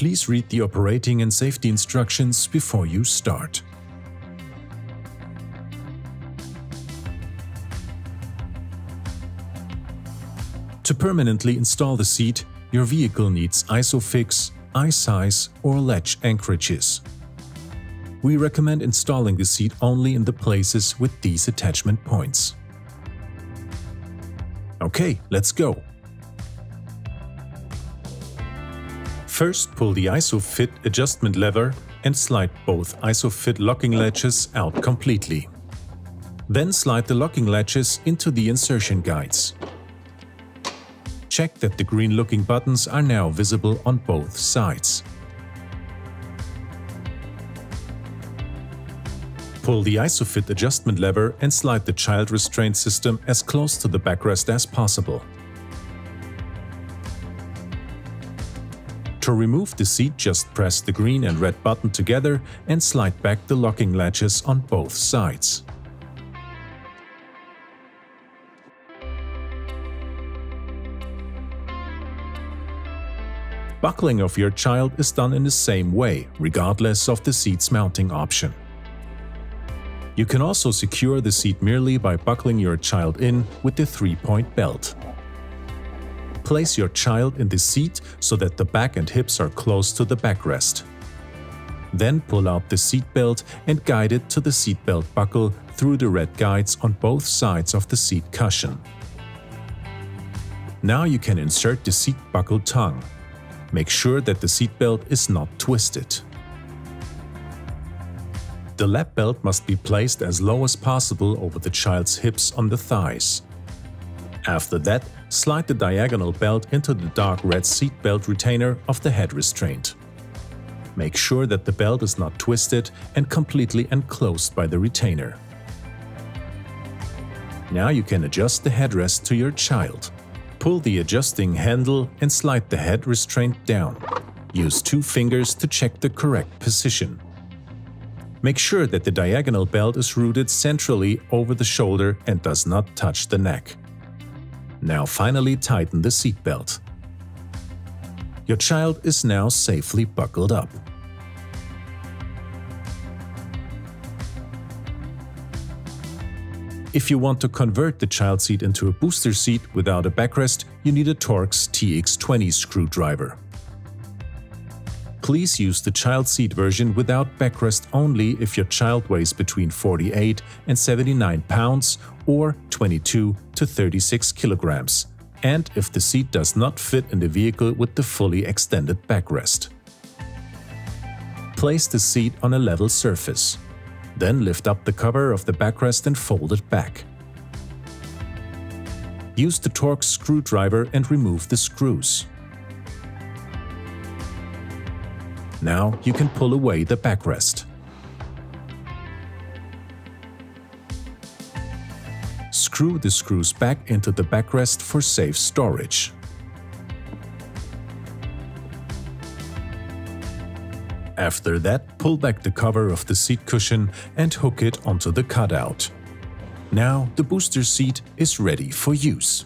Please read the operating and safety instructions before you start. To permanently install the seat, your vehicle needs ISOFIX, I-size or latch anchorages. We recommend installing the seat only in the places with these attachment points. Okay, let's go! First, pull the ISOFIX adjustment lever and slide both ISOFIX locking latches out completely. Then slide the locking latches into the insertion guides. Check that the green-looking buttons are now visible on both sides. Pull the ISOFIX adjustment lever and slide the child restraint system as close to the backrest as possible. To remove the seat, just press the green and red button together and slide back the locking latches on both sides. Buckling of your child is done in the same way, regardless of the seat's mounting option. You can also secure the seat merely by buckling your child in with the 3-point belt. Place your child in the seat so that the back and hips are close to the backrest. Then pull out the seat belt and guide it to the seat belt buckle through the red guides on both sides of the seat cushion. Now you can insert the seat buckle tongue. Make sure that the seat belt is not twisted. The lap belt must be placed as low as possible over the child's hips on the thighs. After that, slide the diagonal belt into the dark red seat belt retainer of the head restraint. Make sure that the belt is not twisted and completely enclosed by the retainer. Now you can adjust the headrest to your child. Pull the adjusting handle and slide the head restraint down. Use 2 fingers to check the correct position. Make sure that the diagonal belt is routed centrally over the shoulder and does not touch the neck. Now finally tighten the seat belt. Your child is now safely buckled up. If you want to convert the child seat into a booster seat without a backrest, you need a Torx TX20 screwdriver. Please use the child seat version without backrest only if your child weighs between 48 and 79 pounds or 22 to 36 kilograms, and if the seat does not fit in the vehicle with the fully extended backrest. Place the seat on a level surface. Then lift up the cover of the backrest and fold it back. Use the Torx screwdriver and remove the screws. Now you can pull away the backrest. Screw the screws back into the backrest for safe storage. After that, pull back the cover of the seat cushion and hook it onto the cutout. Now the booster seat is ready for use.